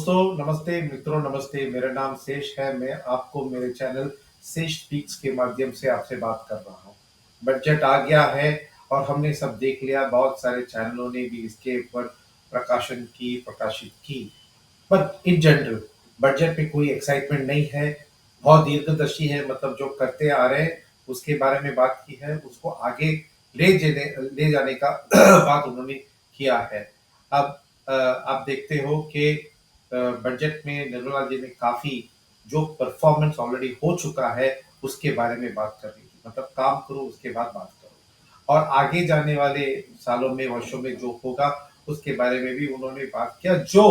दोस्तों नमस्ते, मित्रों नमस्ते। मेरा नाम शेष है। मैं आपको मेरे चैनल शेष स्पीक्स के माध्यम से आपसे बात कर रहा हूँ। बजट आ गया है और हमने सब देख लिया। बहुत सारे चैनलों ने भी इसके ऊपर प्रकाशित की। पर इन जनरल बजट में कोई एक्साइटमेंट नहीं है। बहुत दीर्घदर्शी है, मतलब जो करते आ रहे हैं उसके बारे में बात की है, उसको आगे ले जाने का बात उन्होंने किया है। अब आप देखते हो कि बजट में निर्मला जी ने काफी जो परफॉर्मेंस ऑलरेडी हो चुका है उसके बारे में बात कर रही थी। मतलब काम करो उसके बाद बात करो, और आगे जाने वाले सालों में वर्षों में जो होगा उसके बारे में भी उन्होंने बात किया। जो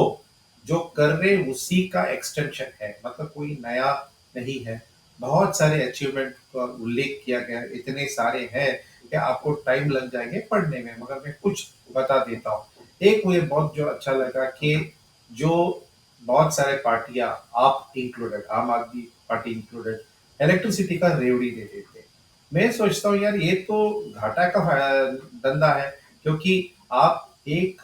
जो कर रहे उसी का एक्सटेंशन है, मतलब कोई नया नहीं है। बहुत सारे अचीवमेंट का उल्लेख किया गया है, इतने सारे हैं कि आपको टाइम लग जाएंगे पढ़ने में, मगर मैं कुछ बता देता हूँ। एक मुझे बहुत जो अच्छा लगा कि जो बहुत सारे पार्टियां, आप इंक्लूडेड, आम आदमी पार्टी इंक्लूडेड, इलेक्ट्रिसिटी का रेवड़ी दे देते। मैं सोचता हूँ यार, ये तो घाटा का धंधा है, क्योंकि आप एक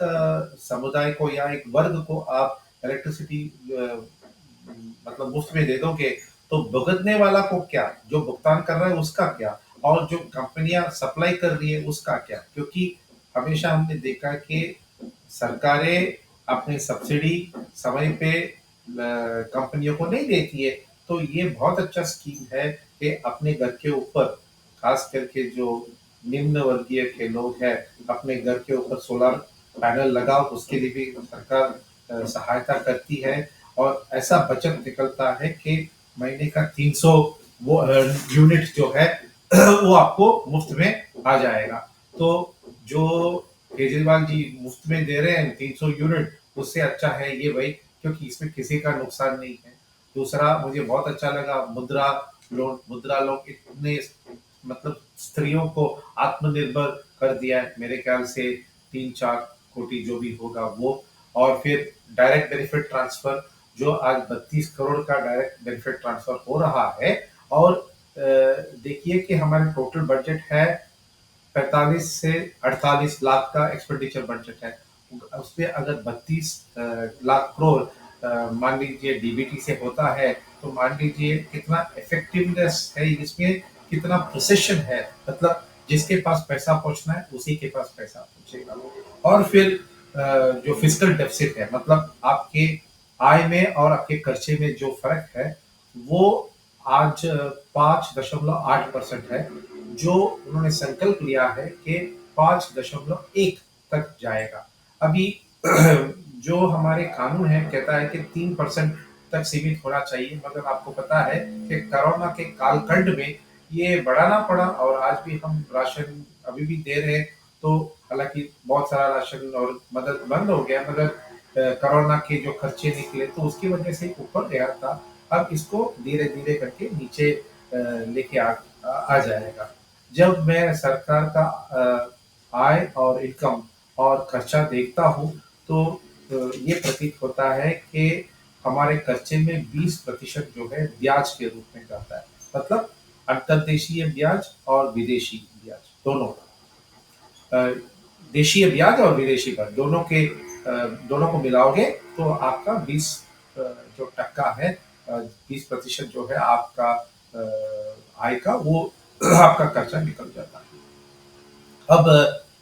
समुदाय को या एक वर्ग को आप इलेक्ट्रिसिटी मतलब मुफ्त में दे दोगे, तो भुगतने वाला को क्या, जो भुगतान कर रहा है उसका क्या, और जो कंपनियां सप्लाई कर रही है उसका क्या। क्योंकि हमेशा हमने देखा कि सरकारें अपनी सब्सिडी समय पे कंपनियों को नहीं देती है। तो ये बहुत अच्छा स्कीम है कि अपने घर के ऊपर, खास करके जो निम्न वर्गीय के लोग हैं, अपने घर के ऊपर सोलर पैनल लगाओ, उसके लिए भी सरकार सहायता करती है। और ऐसा बचत निकलता है कि महीने का 300 वो यूनिट जो है वो आपको मुफ्त में आ जाएगा। तो जो केजरीवाल जी मुफ्त में दे रहे हैं 300 यूनिट, उससे अच्छा है ये भाई, क्योंकि इसमें किसी का नुकसान नहीं है। दूसरा मुझे बहुत अच्छा लगा मुद्रा लोन इतने, मतलब स्त्रियों को आत्मनिर्भर कर दिया है। मेरे ख्याल से 3-4 कोटि जो भी होगा वो। और फिर डायरेक्ट बेनिफिट ट्रांसफर, जो आज 32 करोड़ का डायरेक्ट बेनिफिट ट्रांसफर हो रहा है। और देखिए कि हमारे टोटल बजट है 45 से 48 लाख का एक्सपेंडिचर बजट है। उसमें अगर 32 लाख करोड़ मान लीजिए डीबीटी से होता है, तो मान लीजिए कितना इफेक्टिवनेस है इसमें, कितना प्रिसिशन है। मतलब जिसके पास पैसा पहुंचना है उसी के पास पैसा पहुंचेगा। और फिर जो फिजिकल डेफिसिट है, मतलब आपके आय में और आपके खर्चे में जो फर्क है, वो आज 5.8% है। जो उन्होंने संकल्प लिया है कि 5.1 तक जाएगा। अभी जो हमारे कानून है कहता है कि 3% तक सीमित होना चाहिए, मगर आपको पता है कि कोरोना के कालखंड में ये बढ़ाना पड़ा, और आज भी हम राशन अभी भी दे रहे हैं। तो हालांकि बहुत सारा राशन और मदद बंद हो गया, मगर कोरोना के जो खर्चे निकले तो उसकी वजह से ऊपर गया था। अब इसको धीरे धीरे करके नीचे लेके आ जाएगा। जब मैं सरकार का आय और इनकम और खर्चा देखता हूँ, तो ये प्रतीत होता है कि हमारे खर्चे में 20% जो है ब्याज के रूप में जाता है। मतलब अंतर्देशीय ब्याज और विदेशी ब्याज दोनों, अ, देशीय ब्याज और विदेशी ब्याज दोनों को मिलाओगे तो आपका 20 जो टक्का है, 20% जो है आपका आय का, वो आपका खर्चा निकल जाता है। अब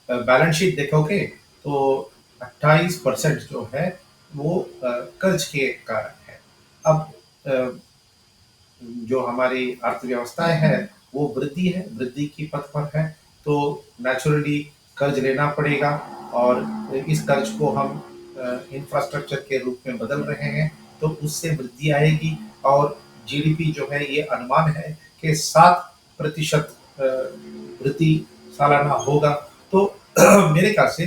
बैलेंस शीट देखोगे तो 28% जो है वो कर्ज के कारण है। अब अ, जो हमारी अर्थव्यवस्था है वो वृद्धि की पथ पर है। तो नेचुरली कर्ज लेना पड़ेगा, और इस कर्ज को हम इंफ्रास्ट्रक्चर के रूप में बदल रहे हैं, तो उससे वृद्धि आएगी। और जीडीपी जो है, ये अनुमान है कि 7% वृद्धि सालाना होगा। तो मेरे ख्याल से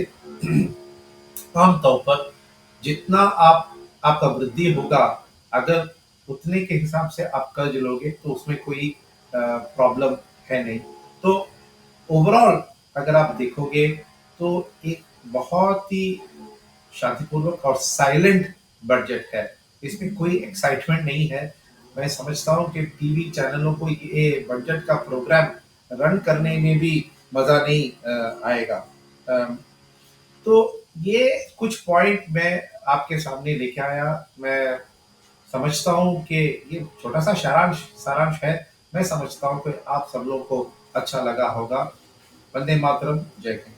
आमतौर पर जितना आपका वृद्धि होगा, अगर उतने के हिसाब से आप कर्ज लोगे तो उसमें कोई प्रॉब्लम है नहीं। तो ओवरऑल अगर आप देखोगे तो एक बहुत ही शांतिपूर्वक और साइलेंट बजट है। इसमें कोई एक्साइटमेंट नहीं है। मैं समझता हूँ कि टीवी चैनलों को ये बजट का प्रोग्राम रन करने में भी मजा नहीं आएगा। तो ये कुछ पॉइंट मैं आपके सामने लेके आया। मैं समझता हूँ कि ये छोटा-सा सारांश सारांश है। मैं समझता हूँ कि आप सब लोगों को अच्छा लगा होगा। वंदे मातरम, जय हिंद।